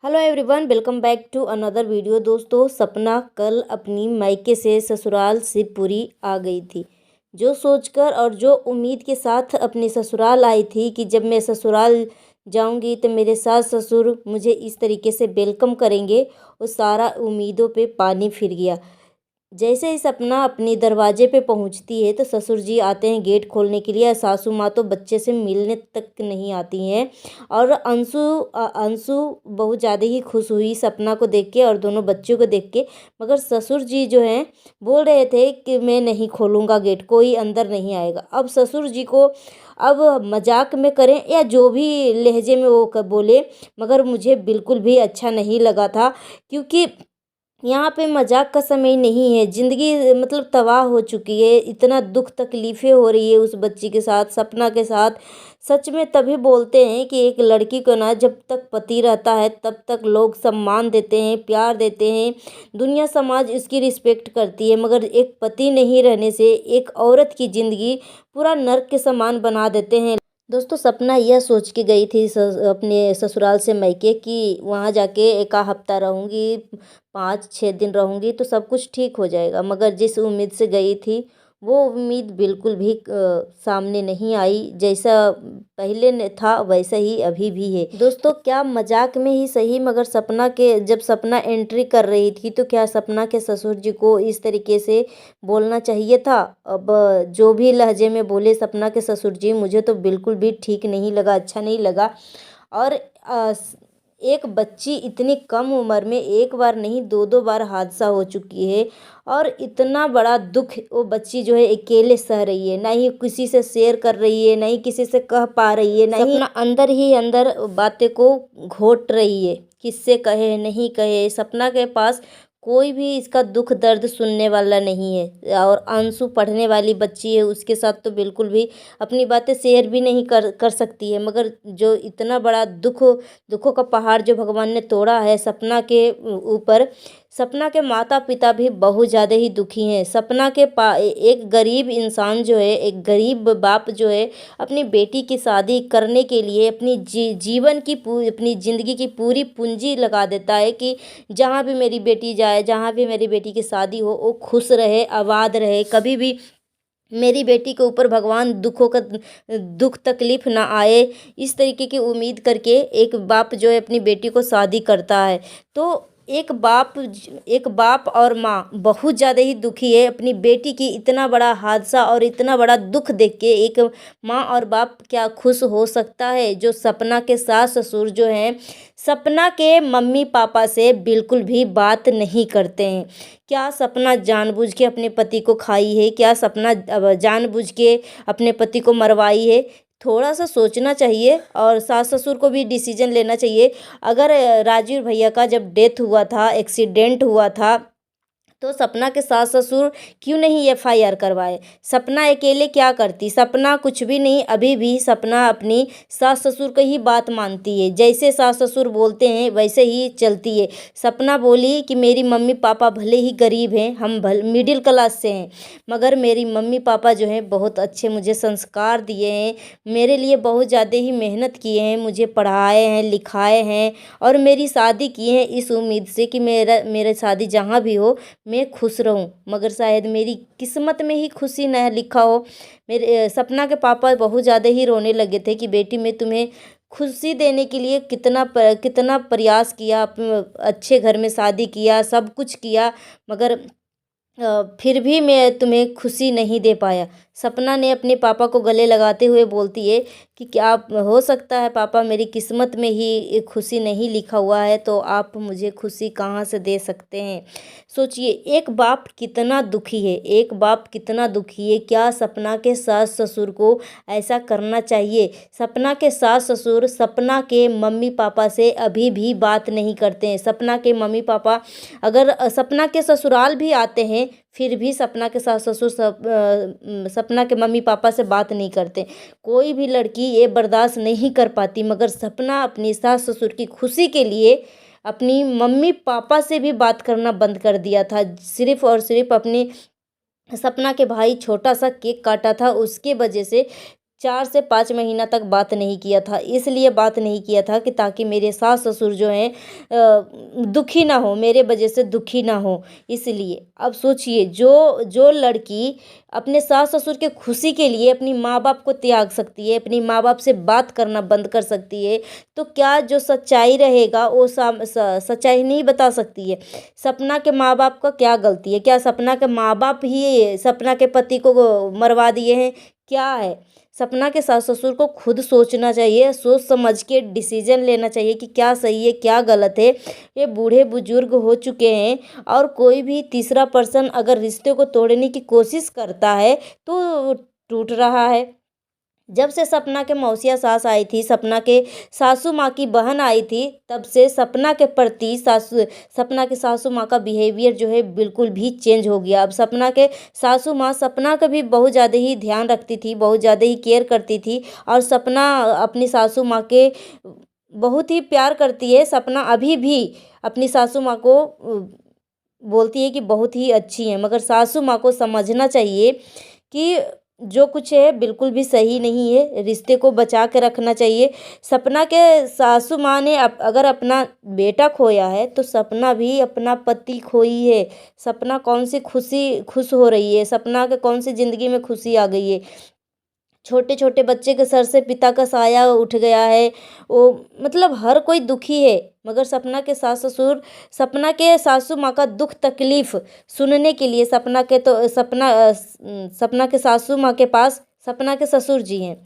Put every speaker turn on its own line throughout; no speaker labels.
Hello everyone, welcome back to another video. दोस्तों, सपना कल अपनी मायके से ससुराल शिवपुरी आ गई थी। जो सोचकर और जो उम्मीद के साथ अपने ससुराल आई थी कि जब मैं ससुराल जाऊंगी तो मेरे सास ससुर मुझे इस तरीके से वेलकम करेंगे, वो सारा उम्मीदों पे पानी फिर गया। जैसे ही सपना अपने दरवाजे पे पहुंचती है तो ससुर जी आते हैं गेट खोलने के लिए, और सासू माँ तो बच्चे से मिलने तक नहीं आती हैं। और अंशु बहुत ज़्यादा ही खुश हुई सपना को देख के और दोनों बच्चों को देख के। मगर ससुर जी जो हैं बोल रहे थे कि मैं नहीं खोलूँगा गेट, कोई अंदर नहीं आएगा। अब ससुर जी को अब मजाक में करें या जो भी लहजे में वो बोले, मगर मुझे बिल्कुल भी अच्छा नहीं लगा था, क्योंकि यहाँ पे मजाक का समय नहीं है। ज़िंदगी मतलब तबाह हो चुकी है, इतना दुख तकलीफ़ें हो रही है उस बच्ची के साथ, सपना के साथ। सच में तभी बोलते हैं कि एक लड़की को ना जब तक पति रहता है तब तक लोग सम्मान देते हैं, प्यार देते हैं, दुनिया समाज इसकी रिस्पेक्ट करती है। मगर एक पति नहीं रहने से एक औरत की ज़िंदगी पूरा नर्क के समान बना देते हैं। दोस्तों, सपना यह सोच के गई थी अपने ससुराल से मायके कि वहाँ जाके एक हफ्ता रहूँगी, 5-6 दिन रहूँगी तो सब कुछ ठीक हो जाएगा। मगर जिस उम्मीद से गई थी वो उम्मीद बिल्कुल भी सामने नहीं आई। जैसा पहले ने था वैसा ही अभी भी है। दोस्तों, क्या मजाक में ही सही, मगर सपना के जब सपना एंट्री कर रही थी तो क्या सपना के ससुर जी को इस तरीके से बोलना चाहिए था? अब जो भी लहजे में बोले सपना के ससुर जी, मुझे तो बिल्कुल भी ठीक नहीं लगा, अच्छा नहीं लगा। और एक बच्ची इतनी कम उम्र में एक बार नहीं दो दो बार हादसा हो चुकी है, और इतना बड़ा दुख वो बच्ची जो है अकेले सह रही है, ना ही किसी से शेयर कर रही है, ना ही किसी से कह पा रही है, ना ही सपना अंदर ही अंदर बातें को घोट रही है, किससे कहे नहीं कहे। सपना के पास कोई भी इसका दुख दर्द सुनने वाला नहीं है। और अंशु पढ़ने वाली बच्ची है, उसके साथ तो बिल्कुल भी अपनी बातें शेयर भी नहीं कर कर सकती है। मगर जो इतना बड़ा दुखों का पहाड़ जो भगवान ने तोड़ा है सपना के ऊपर, सपना के माता पिता भी बहुत ज़्यादा ही दुखी हैं। सपना के एक गरीब इंसान जो है, एक गरीब बाप जो है, अपनी बेटी की शादी करने के लिए अपनी जीवन की अपनी ज़िंदगी की पूरी पूंजी लगा देता है कि जहाँ भी मेरी बेटी जाए, जहाँ भी मेरी बेटी की शादी हो, वो खुश रहे, आबाद रहे, कभी भी मेरी बेटी के ऊपर भगवान दुख तकलीफ ना आए। इस तरीके की उम्मीद करके एक बाप जो है अपनी बेटी को शादी करता है। तो एक बाप और माँ बहुत ज़्यादा ही दुखी है अपनी बेटी की इतना बड़ा हादसा और इतना बड़ा दुख देख के। एक माँ और बाप क्या खुश हो सकता है? जो सपना के सास ससुर जो हैं, सपना के मम्मी पापा से बिल्कुल भी बात नहीं करते हैं। क्या सपना जानबूझ के अपने पति को खाई है? क्या सपना जानबूझ के अपने पति को मरवाई है? थोड़ा सा सोचना चाहिए और सास ससुर को भी डिसीजन लेना चाहिए। अगर राजीव भैया का जब डेथ हुआ था, एक्सीडेंट हुआ था, तो सपना के सास ससुर क्यों नहीं एफआईआर करवाए? सपना अकेले क्या करती? सपना कुछ भी नहीं। अभी भी सपना अपनी सास ससुर की ही बात मानती है, जैसे सास ससुर बोलते हैं वैसे ही चलती है। सपना बोली कि मेरी मम्मी पापा भले ही गरीब हैं, हम मिडिल क्लास से हैं, मगर मेरी मम्मी पापा जो हैं बहुत अच्छे मुझे संस्कार दिए हैं, मेरे लिए बहुत ज़्यादा ही मेहनत किए हैं, मुझे पढ़ाए हैं, लिखाए हैं, और मेरी शादी की है इस उम्मीद से कि मेरा शादी जहाँ भी हो मैं खुश रहूं। मगर शायद मेरी किस्मत में ही खुशी न लिखा हो। मेरे सपना के पापा बहुत ज़्यादा ही रोने लगे थे कि बेटी, मैं तुम्हें खुशी देने के लिए कितना प्रयास किया, अच्छे घर में शादी किया, सब कुछ किया, मगर फिर भी मैं तुम्हें खुशी नहीं दे पाया। सपना ने अपने पापा को गले लगाते हुए बोलती है कि क्या हो सकता है पापा, मेरी किस्मत में ही खुशी नहीं लिखा हुआ है, तो आप मुझे खुशी कहाँ से दे सकते हैं? सोचिए, एक बाप कितना दुखी है, एक बाप कितना दुखी है। क्या सपना के सास ससुर को ऐसा करना चाहिए? सपना के सास ससुर सपना के मम्मी पापा से अभी भी बात नहीं करते हैं। सपना के मम्मी पापा अगर सपना के ससुराल भी आते हैं फिर भी सपना के सास ससुर सपना के मम्मी पापा से बात नहीं करते। कोई भी लड़की ये बर्दाश्त नहीं कर पाती, मगर सपना अपनी सास ससुर की खुशी के लिए अपनी मम्मी पापा से भी बात करना बंद कर दिया था। सिर्फ और सिर्फ अपने सपना के भाई छोटा सा केक काटा था, उसके वजह से 4 से 5 महीना तक बात नहीं किया था। इसलिए बात नहीं किया था कि ताकि मेरे सास ससुर जो हैं दुखी ना हो, मेरे वजह से दुखी ना हो, इसलिए। अब सोचिए, जो जो लड़की अपने सास ससुर के खुशी के लिए अपनी माँ बाप को त्याग सकती है, अपनी माँ बाप से बात करना बंद कर सकती है, तो क्या जो सच्चाई रहेगा वो सच्चाई नहीं बता सकती है। सपना के माँ बाप का क्या गलती है? क्या सपना के माँ बाप ही सपना के पति को मरवा दिए हैं? क्या है? सपना के सास ससुर को खुद सोचना चाहिए, सोच समझ के डिसीजन लेना चाहिए कि क्या सही है क्या गलत है। ये बूढ़े बुजुर्ग हो चुके हैं, और कोई भी तीसरा पर्सन अगर रिश्ते को तोड़ने की कोशिश करता है तो टूट रहा है। जब से सपना के मौसिया सास आई थी, सपना के सासू माँ की बहन आई थी, तब से सपना के प्रति सपना के सासू माँ का बिहेवियर जो है बिल्कुल भी चेंज हो गया। अब सपना के सासू माँ सपना का भी बहुत ज़्यादा ही ध्यान रखती थी, बहुत ज़्यादा ही केयर करती थी, और सपना अपनी सासू माँ के बहुत ही प्यार करती है। सपना अभी भी अपनी सासू माँ को बोलती है कि बहुत ही अच्छी है, मगर सासू माँ को समझना चाहिए कि जो कुछ है बिल्कुल भी सही नहीं है, रिश्ते को बचा के रखना चाहिए। सपना के सासू माँ ने अगर अपना बेटा खोया है, तो सपना भी अपना पति खोई है। सपना कौन सी खुश हो रही है? सपना के कौन सी ज़िंदगी में खुशी आ गई है? छोटे छोटे बच्चे के सर से पिता का साया उठ गया है। वो मतलब हर कोई दुखी है, मगर सपना के सास ससुर, सपना के सासू माँ का दुख तकलीफ सुनने के लिए सपना के सासू माँ के पास सपना के ससुर जी हैं,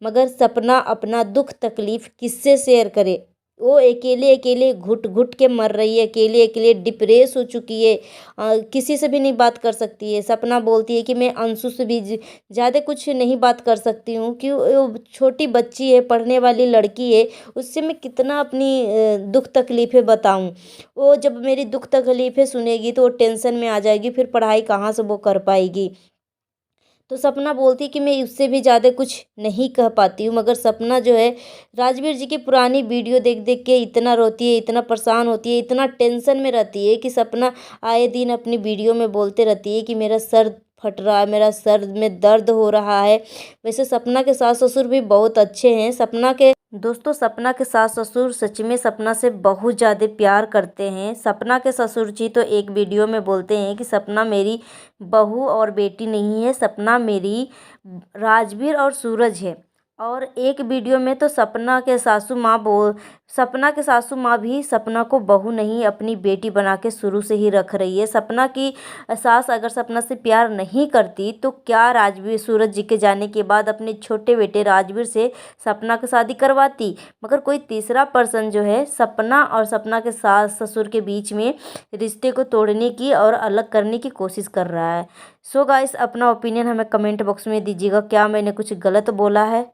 मगर सपना अपना दुख तकलीफ किससे शेयर करे? वो अकेले अकेले घुट घुट के मर रही है, अकेले अकेले डिप्रेस हो चुकी है। किसी से भी नहीं बात कर सकती है। सपना बोलती है कि मैं अंशु से भी ज़्यादा कुछ नहीं बात कर सकती हूँ, कि वो छोटी बच्ची है, पढ़ने वाली लड़की है, उससे मैं कितना अपनी दुख तकलीफ़ें बताऊँ। वो जब मेरी दुख तकलीफ़ें सुनेगी तो वो टेंशन में आ जाएगी, फिर पढ़ाई कहाँ से वो कर पाएगी। तो सपना बोलती है कि मैं उससे भी ज़्यादा कुछ नहीं कह पाती हूँ, मगर सपना जो है राजवीर जी की पुरानी वीडियो देख देख के इतना रोती है, इतना परेशान होती है, इतना टेंशन में रहती है, कि सपना आए दिन अपनी वीडियो में बोलते रहती है कि मेरा सर फट रहा है, मेरा सर में दर्द हो रहा है। वैसे सपना के सास ससुर भी बहुत अच्छे हैं। सपना के सास ससुर सच में सपना से बहुत ज़्यादा प्यार करते हैं। सपना के ससुर जी तो एक वीडियो में बोलते हैं कि सपना मेरी बहू और बेटी नहीं है, सपना मेरी राजवीर और सूरज है। और एक वीडियो में तो सपना के सासू माँ भी सपना को बहू नहीं अपनी बेटी बना के शुरू से ही रख रही है। सपना की सास अगर सपना से प्यार नहीं करती, तो क्या राजवीर सूरज जी के जाने के बाद अपने छोटे बेटे राजवीर से सपना की शादी करवाती? मगर कोई तीसरा पर्सन जो है सपना और सपना के सास ससुर के बीच में रिश्ते को तोड़ने की और अलग करने की कोशिश कर रहा है। सो गाइस, अपना ओपिनियन हमें कमेंट बॉक्स में दीजिएगा। क्या मैंने कुछ गलत बोला है?